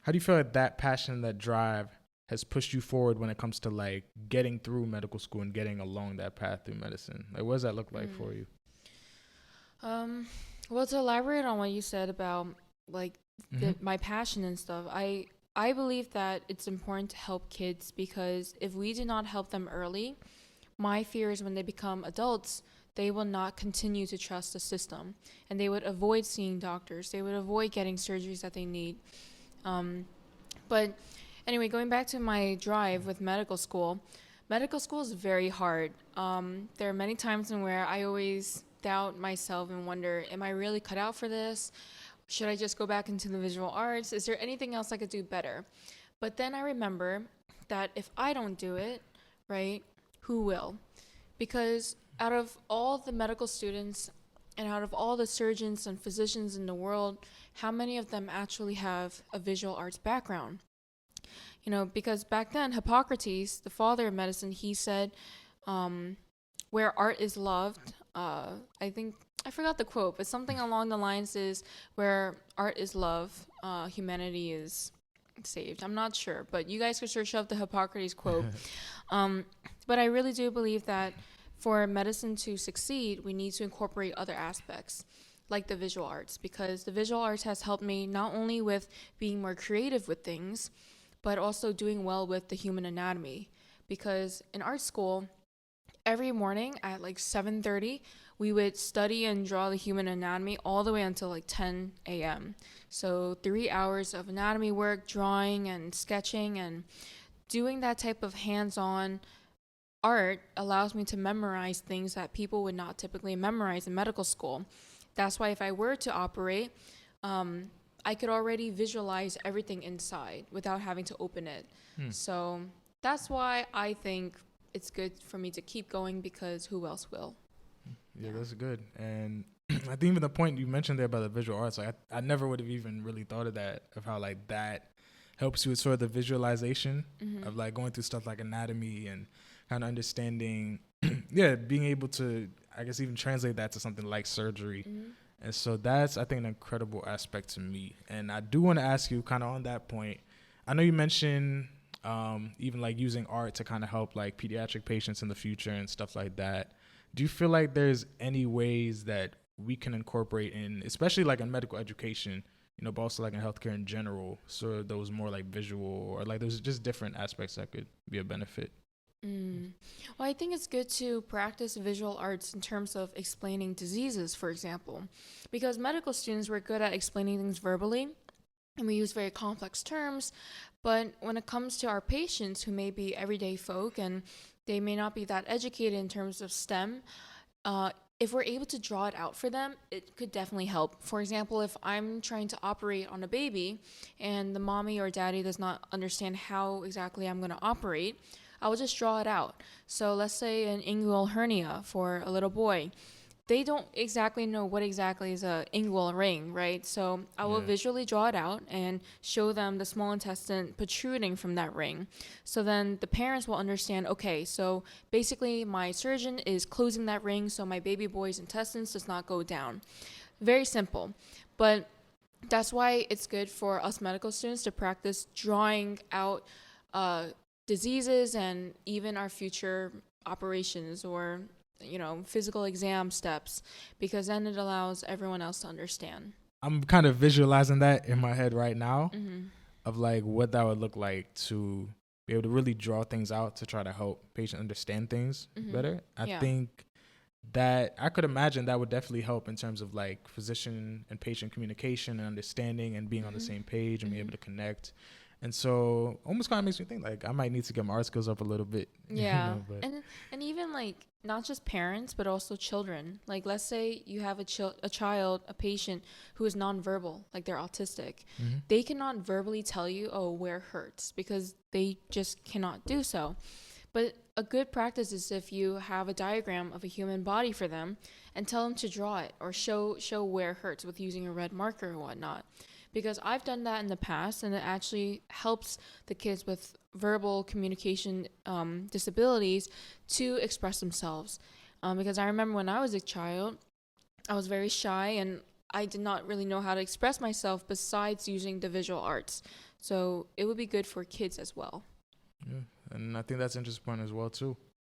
how do you feel like that passion, that drive has pushed you forward when it comes to like getting through medical school and getting along that path through medicine? Like, what does that look like for you? Um, well, to elaborate on what you said about like Mm-hmm. my passion and stuff, I believe that it's important to help kids because if we do not help them early, my fear is when they become adults, they will not continue to trust the system, and they would avoid seeing doctors. They would avoid getting surgeries that they need. Um, but anyway, going back to my drive with medical school is very hard. There are many times in where I always doubt myself and wonder, am I really cut out for this? Should I just go back into the visual arts? Is there anything else I could do better? But then I remember that if I don't do it, right, who will? Because out of all the medical students and out of all the surgeons and physicians in the world, how many of them actually have a visual arts background? You know, because back then, Hippocrates, the father of medicine, he said, um, where art is loved, I think, I forgot the quote, but something along the lines is, where art is love, humanity is saved. I'm not sure, but you guys could search up the Hippocrates quote. Um, but I really do believe that for medicine to succeed, we need to incorporate other aspects like the visual arts, because the visual arts has helped me not only with being more creative with things, but also doing well with the human anatomy. Because in art school, every morning at like 7:30, we would study and draw the human anatomy all the way until like 10 a.m. So 3 hours of anatomy work, drawing and sketching, and doing that type of hands-on art allows me to memorize things that people would not typically memorize in medical school. That's why if I were to operate, um, I could already visualize everything inside without having to open it. Hmm. So that's why I think it's good for me to keep going, because who else will? Yeah, Yeah. that's good. And I think even the point you mentioned there about the visual arts, like I never would have even really thought of that, of how like that helps you with sort of the visualization of Mm-hmm. like going through stuff like anatomy and kind of understanding, yeah, being able to, I guess, even translate that to something like surgery. Mm-hmm. And so that's, I think, an incredible aspect to me. And I do want to ask you kind of on that point. I know you mentioned even like using art to kind of help like pediatric patients in the future and stuff like that. Do you feel like there's any ways that we can incorporate in, especially like in medical education, you know, but also like in healthcare in general, so those more like visual or like there's just different aspects that could be a benefit? Mm. Well, I think it's good to practice visual arts in terms of explaining diseases, for example, because medical students were good at explaining things verbally, and we use very complex terms. But when it comes to our patients who may be everyday folk and they may not be that educated in terms of STEM, uh, if we're able to draw it out for them, it could definitely help. For example, if I'm trying to operate on a baby and the mommy or daddy does not understand how exactly I'm going to operate, I will just draw it out. So let's say an inguinal hernia for a little boy, they don't exactly know what exactly is a inguinal ring, right? So I will Yeah. visually draw it out and show them the small intestine protruding from that ring. So then the parents will understand, okay, so basically my surgeon is closing that ring so my baby boy's intestines does not go down. Very simple. But that's why it's good for us medical students to practice drawing out uh, diseases and even our future operations or physical exam steps, because then it allows everyone else to understand. I'm kind of visualizing that in my head right now Mm-hmm. of like what that would look like to be able to really draw things out to try to help patient understand things Mm-hmm. better. I Yeah. think that I could imagine that would definitely help in terms of like physician and patient communication and understanding and being on the Mm-hmm. same page and being Mm-hmm. able to connect. And so almost kind of makes me think like I might need to get my art skills up a little bit, you Yeah, know, but and even like not just parents, but also children. Like let's say you have a child, a patient who is nonverbal, like they're autistic. mm-hmm. They cannot verbally tell you, "Oh, where hurts," because they just cannot do so. But a good practice is if you have a diagram of a human body for them and tell them to draw it or show where it hurts with using a red marker or whatnot. Because I've done that in the past, and it actually helps the kids with verbal communication disabilities to express themselves. Because I remember when I was a child, I was very shy and I did not really know how to express myself besides using the visual arts. So it would be good for kids as well. Yeah. And I think that's an interesting point as well too.